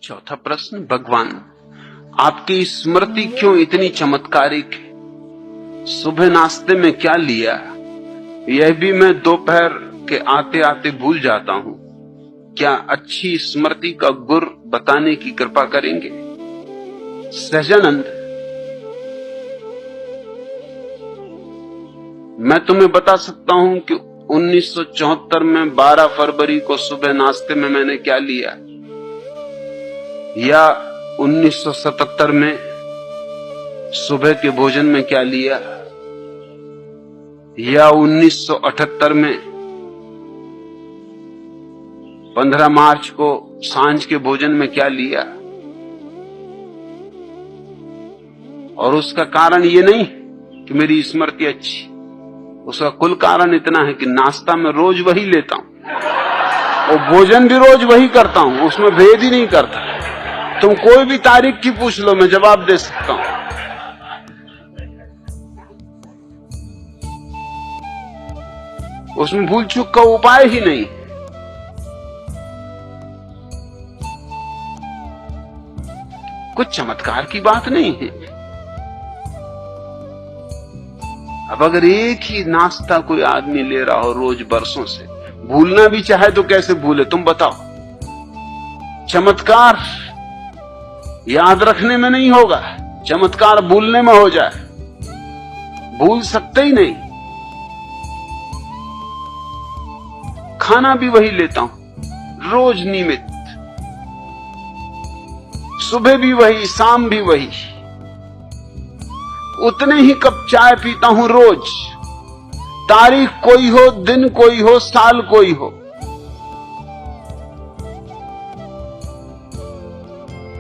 चौथा प्रश्न, भगवान आपकी स्मृति क्यों इतनी चमत्कारिक है? सुबह नाश्ते में क्या लिया, यह भी मैं दोपहर के आते आते भूल जाता हूं। क्या अच्छी स्मृति का गुर बताने की कृपा करेंगे? सहजानंद, मैं तुम्हें बता सकता हूं कि 1974 में 12 फरवरी को सुबह नाश्ते में मैंने क्या लिया, या 1977 में सुबह के भोजन में क्या लिया, या 1978 में 15 मार्च को सांझ के भोजन में क्या लिया। और उसका कारण ये नहीं कि मेरी स्मृति अच्छी, उसका कुल कारण इतना है कि नाश्ता में रोज वही लेता हूं और भोजन भी रोज वही करता हूं, उसमें भेद ही नहीं करता। तुम कोई भी तारीख की पूछ लो, मैं जवाब दे सकता हूं। उसमें भूल चूक का उपाय ही नहीं। कुछ चमत्कार की बात नहीं है। अब अगर एक ही नाश्ता कोई आदमी ले रहा हो रोज बरसों से, भूलना भी चाहे तो कैसे भूले, तुम बताओ। चमत्कार याद रखने में नहीं होगा, चमत्कार भूलने में हो जाए। भूल सकते ही नहीं। खाना भी वही लेता हूं रोज नियमित, सुबह भी वही, शाम भी वही। उतने ही कप चाय पीता हूं रोज, तारीख कोई हो, दिन कोई हो, साल कोई हो।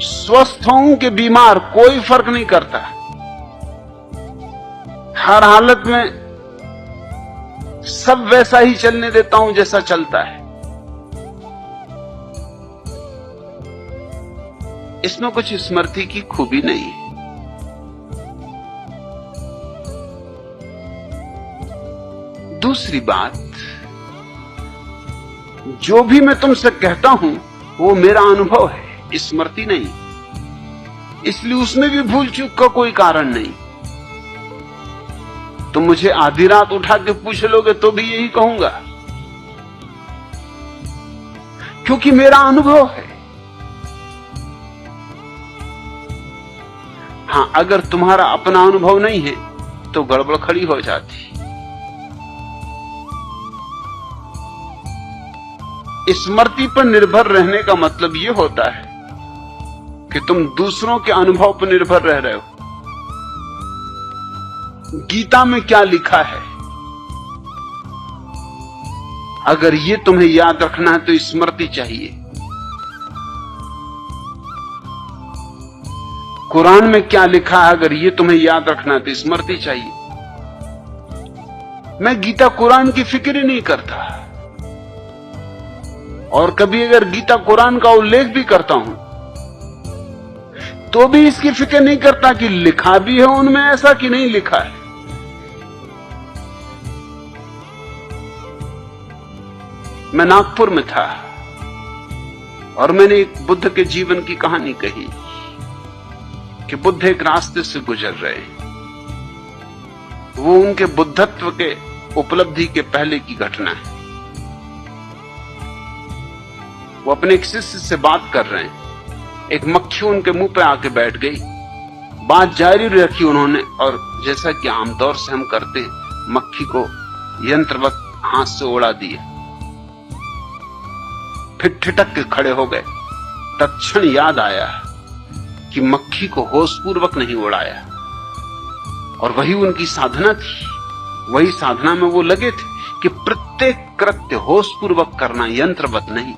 स्वस्थ हूं कि बीमार, कोई फर्क नहीं करता। हर हालत में सब वैसा ही चलने देता हूं जैसा चलता है। इसमें कुछ स्मृति की खूबी नहीं है। दूसरी बात, जो भी मैं तुमसे कहता हूं वो मेरा अनुभव है, स्मृति नहीं, इसलिए उसमें भी भूल चूक का कोई कारण नहीं। तुम मुझे आधी रात उठा के पूछ लोगे तो भी यही कहूंगा, क्योंकि मेरा अनुभव है। हां, अगर तुम्हारा अपना अनुभव नहीं है तो गड़बड़ खड़ी हो जाती। स्मृति पर निर्भर रहने का मतलब यह होता है कि तुम दूसरों के अनुभव पर निर्भर रह रहे हो। गीता में क्या लिखा है, अगर ये तुम्हें याद रखना है तो स्मृति चाहिए। कुरान में क्या लिखा है, अगर ये तुम्हें याद रखना है तो स्मृति चाहिए। मैं गीता कुरान की फिक्र ही नहीं करता, और कभी अगर गीता कुरान का उल्लेख भी करता हूं तो भी इसकी फिक्र नहीं करता कि लिखा भी है उनमें ऐसा कि नहीं लिखा है। मैं नागपुर में था और मैंने एक बुद्ध के जीवन की कहानी कही कि बुद्ध एक रास्ते से गुजर रहे, वो उनके बुद्धत्व के उपलब्धि के पहले की घटना है। वो अपने एक शिष्य से बात कर रहे हैं, एक मक्खी उनके मुंह पे आके बैठ गई। बात जारी रखी उन्होंने, और जैसा कि आमतौर से हम करते हैं, मक्खी को यंत्रवत हाथ से उड़ा दिया। फिर ठिठक के खड़े हो गए। तत्क्षण याद आया कि मक्खी को होशपूर्वक नहीं उड़ाया, और वही उनकी साधना थी। वही साधना में वो लगे थे कि प्रत्येक कृत्य होशपूर्वक करना, यंत्रवत नहीं।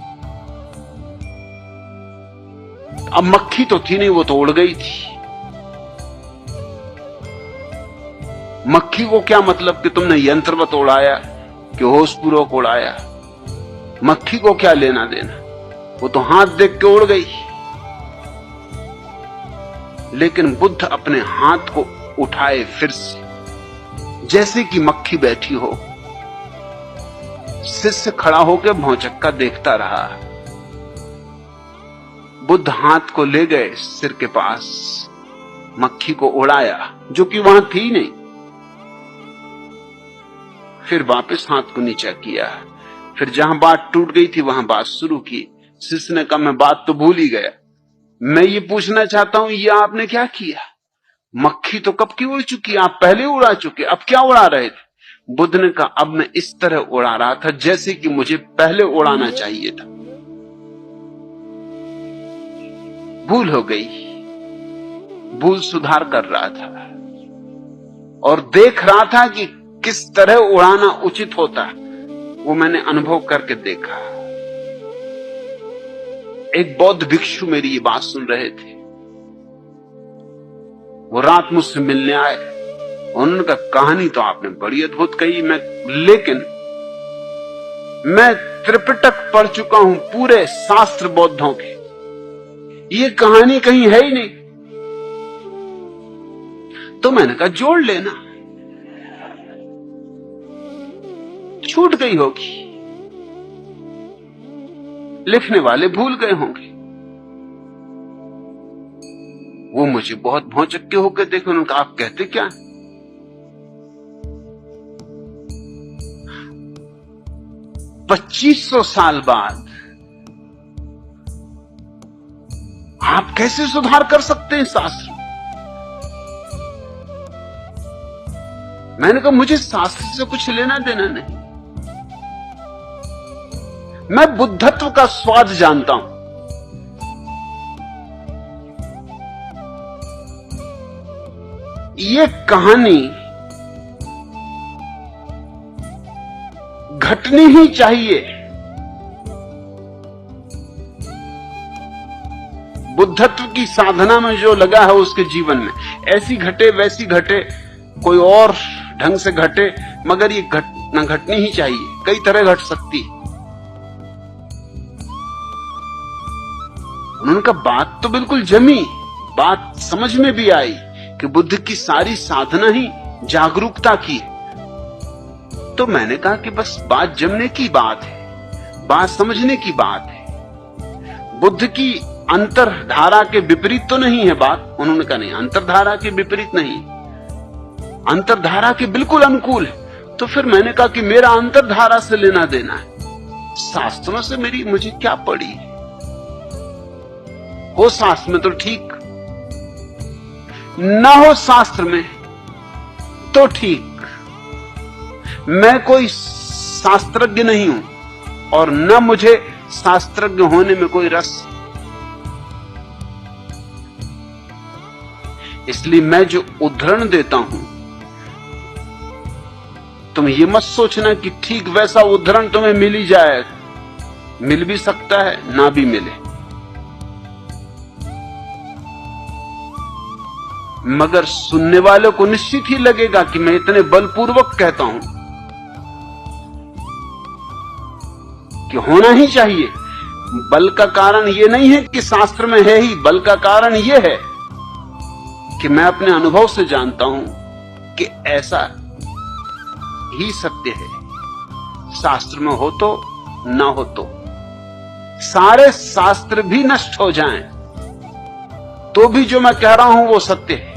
अब मक्खी तो थी नहीं, वो तो उड़ गई थी। मक्खी को क्या मतलब कि तुमने यंत्रवत उड़ाया कि होशपूर्वक उड़ाया, मक्खी को क्या लेना देना, वो तो हाथ देख के उड़ गई। लेकिन बुद्ध अपने हाथ को उठाए फिर से, जैसे कि मक्खी बैठी हो। शिष्य खड़ा होकर भौचक्का देखता रहा। बुद्ध हाथ को ले गए सिर के पास, मक्खी को उड़ाया जो कि वहां थी नहीं, फिर वापस हाथ को नीचा किया, फिर जहां बात टूट गई थी वहां बात शुरू की। शिष्य ने कहा मैं बात तो भूल ही गया, मैं ये पूछना चाहता हूं ये आपने क्या किया? मक्खी तो कब की उड़ चुकी, आप पहले उड़ा चुके, अब क्या उड़ा रहे थे? बुद्ध ने कहा अब मैं इस तरह उड़ा रहा था जैसे कि मुझे पहले उड़ाना चाहिए था, भूल हो गई, भूल सुधार कर रहा था और देख रहा था कि किस तरह उड़ाना उचित होता है, वो मैंने अनुभव करके देखा। एक बौद्ध भिक्षु मेरी ये बात सुन रहे थे, वो रात मुझसे मिलने आए, उन्होंने कहा कहानी तो आपने बड़ी अद्भुत कही, लेकिन मैं त्रिपिटक पढ़ चुका हूं, पूरे शास्त्र बौद्धों के, ये कहानी कहीं है ही नहीं। तो मैंने कहा जोड़ लेना, छूट गई होगी, लिखने वाले भूल गए होंगे। वो मुझे बहुत भौचक्के होकर देखे, उन्होंने कहा आप कहते क्या? 2500 साल बाद आप कैसे सुधार कर सकते हैं शास्त्र? मैंने कहा मुझे शास्त्र से कुछ लेना देना नहीं, मैं बुद्धत्व का स्वाद जानता हूं। ये कहानी घटनी ही चाहिए। बुद्धत्व की साधना में जो लगा है उसके जीवन में ऐसी घटे वैसी घटे, कोई और ढंग से घटे, मगर ये घटना घटनी ही चाहिए, कई तरह घट सकती। उन्होंने कहा बात तो बिल्कुल जमी, बात समझ में भी आई कि बुद्ध की सारी साधना ही जागरूकता की है। तो मैंने कहा कि बस बात जमने की बात है, बात समझने की बात है। बुद्ध की अंतरधारा के विपरीत तो नहीं है बात। उन्होंने कहा नहीं, अंतरधारा के विपरीत नहीं, अंतरधारा के बिल्कुल अनुकूल है। तो फिर मैंने कहा कि मेरा अंतरधारा से लेना देना है, शास्त्रों से मुझे क्या पड़ी? हो शास्त्र में तो ठीक, ना हो शास्त्र में तो ठीक। मैं कोई शास्त्रज्ञ नहीं हूं और न मुझे शास्त्रज्ञ होने में कोई रस। इसलिए मैं जो उद्धरण देता हूं, तुम ये मत सोचना कि ठीक वैसा उद्धरण तुम्हें मिल ही जाए, मिल भी सकता है ना भी मिले, मगर सुनने वालों को निश्चित ही लगेगा कि मैं इतने बलपूर्वक कहता हूं कि होना ही चाहिए। बल का कारण यह नहीं है कि शास्त्र में है ही, बल का कारण यह है कि मैं अपने अनुभव से जानता हूं कि ऐसा ही सत्य है। शास्त्र में हो तो ना हो तो, सारे शास्त्र भी नष्ट हो जाएं तो भी जो मैं कह रहा हूं वो सत्य है,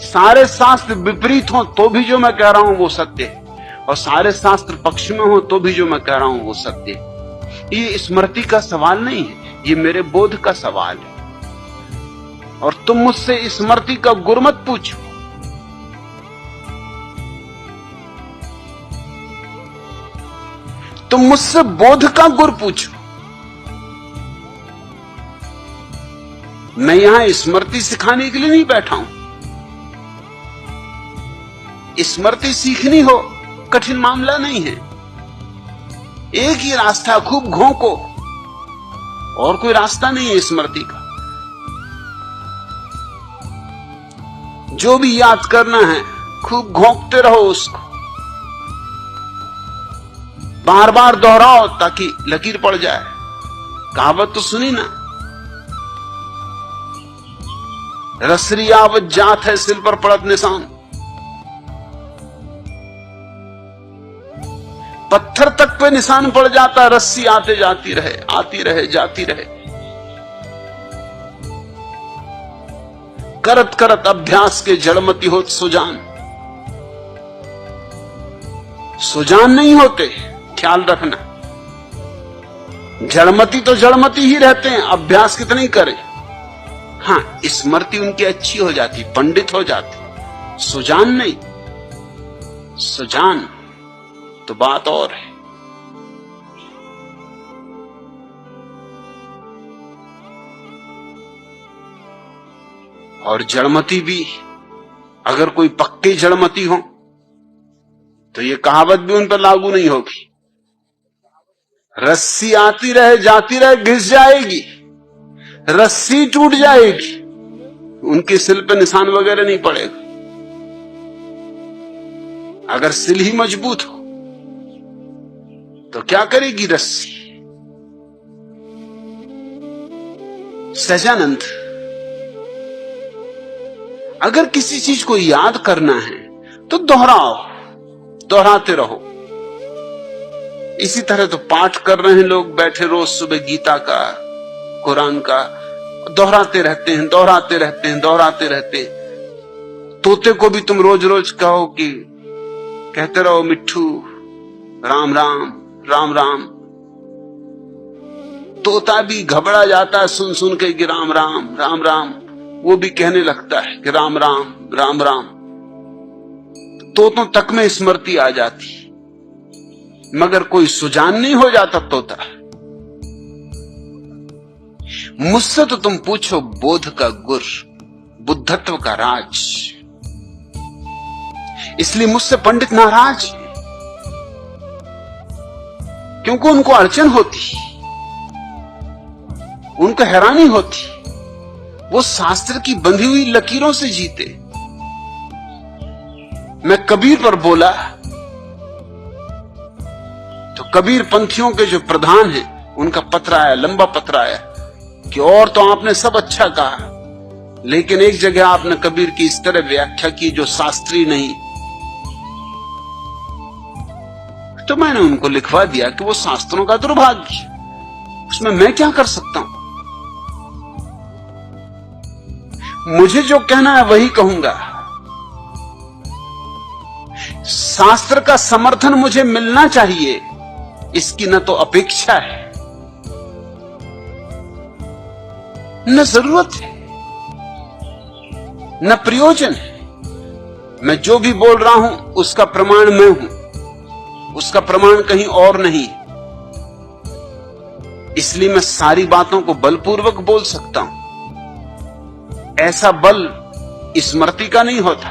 सारे शास्त्र विपरीत हो तो भी जो मैं कह रहा हूं वो सत्य है, और सारे शास्त्र पक्ष में हो तो भी जो मैं कह रहा हूं वो सत्य है। ये स्मृति का सवाल नहीं है, ये मेरे बोध का सवाल है। और तुम मुझसे स्मृति का गुर मत पूछो, तुम मुझसे बोध का गुर पूछो। मैं यहां स्मृति सिखाने के लिए नहीं बैठा हूं। स्मृति सीखनी हो कठिन मामला नहीं है, एक ही रास्ता, खूब घोंको, और कोई रास्ता नहीं है स्मृति का। जो भी याद करना है खूब घोंकते रहो उसको, बार बार दोहराओ ताकि लकीर पड़ जाए। कहावत तो सुनी ना, रसरी आवत जात है सिल पर पड़त निशान। पत्थर तक पे निशान पड़ जाता, रस्सी आते जाती रहे, आती रहे, जाती रहे। करत करत अभ्यास के जड़मती होत सुजान। सुजान नहीं होते, ख्याल रखना। जड़मती तो जड़मती ही रहते हैं, अभ्यास कितने ही करें। हाँ, स्मृति उनकी अच्छी हो जाती, पंडित हो जाती, सुजान नहीं। सुजान तो बात और है। और जड़मती भी, अगर कोई पक्के जड़मती हो तो ये कहावत भी उन पर लागू नहीं होगी। रस्सी आती रहे जाती रहे घिस जाएगी, रस्सी टूट जाएगी, उनके सिल पे निशान वगैरह नहीं पड़ेगा। अगर सिल ही मजबूत हो तो क्या करेगी रस्सी। सहजानंद, अगर किसी चीज को याद करना है तो दोहराओ, दोहराते रहो। इसी तरह तो पाठ कर रहे हैं लोग बैठे रोज सुबह गीता का, कुरान का, दोहराते रहते हैं, दोहराते रहते हैं, दोहराते रहते हैं। तोते को भी तुम रोज रोज कहो कि कहते रहो मिट्ठू राम राम राम राम, तोता भी घबरा जाता है सुन सुन के कि राम राम राम राम, वो भी कहने लगता है कि राम राम राम राम। तोतों तक में स्मृति आ जाती, मगर कोई सुजान नहीं हो जाता तोता। मुझसे तो तुम पूछो बोध का गुर, बुद्धत्व का राज। इसलिए मुझसे पंडित नाराज, क्योंकि उनको अड़चन होती, उनको हैरानी होती। वो शास्त्र की बंधी हुई लकीरों से जीते। मैं कबीर पर बोला तो कबीर पंथियों के जो प्रधान हैं उनका पत्र आया, लंबा पत्र आया कि और तो आपने सब अच्छा कहा, लेकिन एक जगह आपने कबीर की इस तरह व्याख्या की जो शास्त्रीय नहीं। तो मैंने उनको लिखवा दिया कि वो शास्त्रों का दुर्भाग्य, उसमें मैं क्या कर सकता हूं। मुझे जो कहना है वही कहूंगा। शास्त्र का समर्थन मुझे मिलना चाहिए, इसकी न तो अपेक्षा है न जरूरत है न प्रयोजन है। मैं जो भी बोल रहा हूं उसका प्रमाण मैं हूं, उसका प्रमाण कहीं और नहीं। इसलिए मैं सारी बातों को बलपूर्वक बोल सकता हूं। ऐसा बल स्मृति का नहीं होता,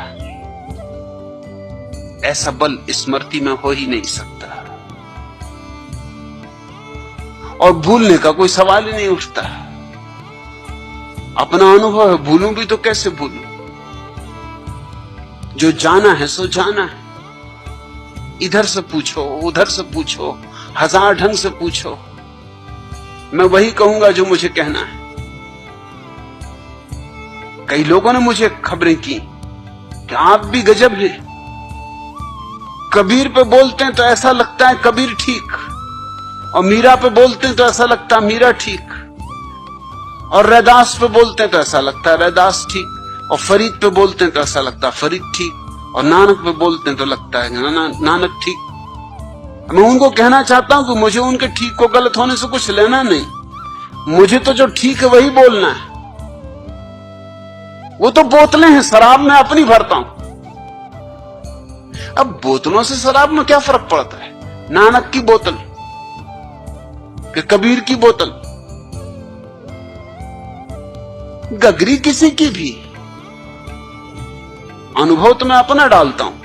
ऐसा बल स्मृति में हो ही नहीं सकता। और भूलने का कोई सवाल ही नहीं उठता। अपना अनुभव है, भूलूं भी तो कैसे भूलूं। जो जाना है सो जाना है। इधर से पूछो, उधर से पूछो, हजार ढंग से पूछो, मैं वही कहूंगा जो मुझे कहना है। कई लोगों ने मुझे खबरें की कि आप भी गजब हैं, कबीर पे बोलते हैं तो ऐसा लगता है कबीर ठीक, और मीरा पे बोलते हैं तो ऐसा लगता है मीरा ठीक, और रैदास पे बोलते हैं तो ऐसा लगता है रैदास ठीक, और फरीद पे बोलते हैं तो ऐसा लगता है फरीद ठीक, और नानक पे बोलते हैं तो लगता है नानक ठीक। मैं उनको कहना चाहता हूं कि मुझे उनके ठीक को गलत होने से कुछ लेना नहीं, मुझे तो जो ठीक है वही बोलना है। वो तो बोतलें हैं, शराब में अपनी भरता हूं। अब बोतलों से शराब में क्या फर्क पड़ता है। नानक की बोतल कि कबीर की बोतल, गगरी किसी की भी, अनुभव तो मैं अपना डालता हूं।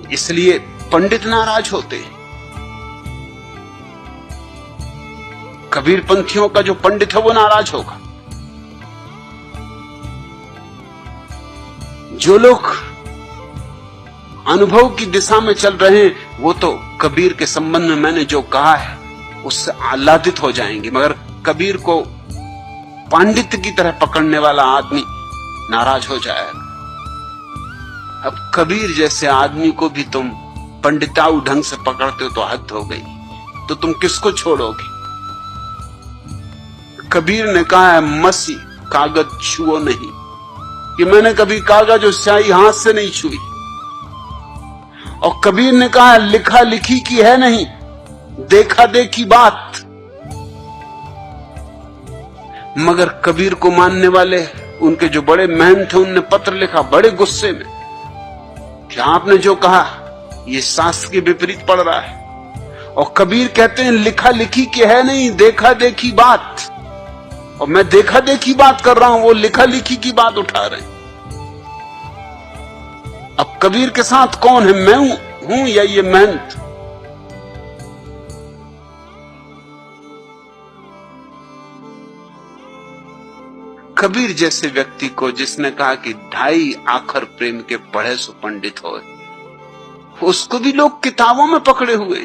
इसलिए पंडित नाराज होते। कबीर पंथियों का जो पंडित है वो नाराज होगा। जो लोग अनुभव की दिशा में चल रहे हैं वो तो कबीर के संबंध में मैंने जो कहा है उससे आह्लादित हो जाएंगे, मगर कबीर को पांडित्य की तरह पकड़ने वाला आदमी नाराज हो जाएगा। अब कबीर जैसे आदमी को भी तुम पंडिताऊ ढंग से पकड़ते हो तो हद हो गई, तो तुम किसको छोड़ोगे। कबीर ने कहा है मसी कागज छुओ नहीं, कि मैंने कभी कागज और स्याही हाथ से नहीं छुई। और कबीर ने कहा लिखा लिखी की है नहीं, देखा देखी बात। मगर कबीर को मानने वाले उनके जो बड़े महंत थे उनने पत्र लिखा बड़े गुस्से में कि आपने जो कहा ये शास्त्र के विपरीत पड़ रहा है। और कबीर कहते हैं लिखा लिखी की है नहीं, देखा देखी बात। और मैं देखा देखी बात कर रहा हूं, वो लिखा लिखी की बात उठा रहे हैं। अब कबीर के साथ कौन है, मैं हूं या ये महंत? कबीर जैसे व्यक्ति को जिसने कहा कि 2.5 आखर प्रेम के पढ़े सो पंडित हो, उसको भी लोग किताबों में पकड़े हुए,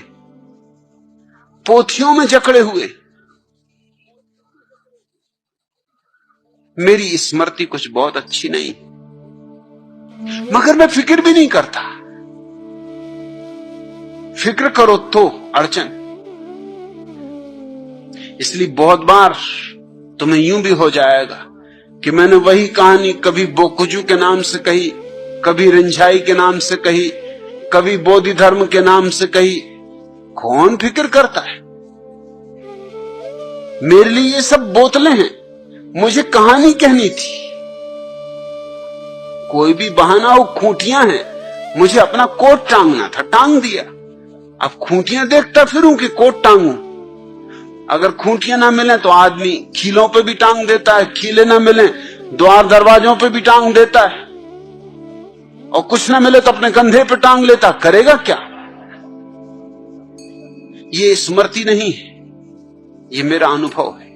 पोथियों में जकड़े हुए। मेरी स्मृति कुछ बहुत अच्छी नहीं, मगर मैं फिक्र भी नहीं करता। फिक्र करो तो अड़चन। इसलिए बहुत बार तुम्हें यूं भी हो जाएगा कि मैंने वही कहानी कभी बोकुजू के नाम से कही, कभी रिंझाई के नाम से कही, कभी बोधि धर्म के नाम से कही। कौन फिक्र करता है? मेरे लिए ये सब बोतलें हैं, मुझे कहानी कहनी थी। कोई भी बहाना हो, खूंटियां हैं, मुझे अपना कोट टांगना था, टांग दिया। अब खूंटियां देखता फिरूं कि कोट टांगूं। अगर खूंटियां ना मिले तो आदमी खीलों पे भी टांग देता है, खीले ना मिले द्वार दरवाजों पे भी टांग देता है, और कुछ ना मिले तो अपने कंधे पे टांग लेता। करेगा क्या? ये स्मृति नहीं है, ये मेरा अनुभव है।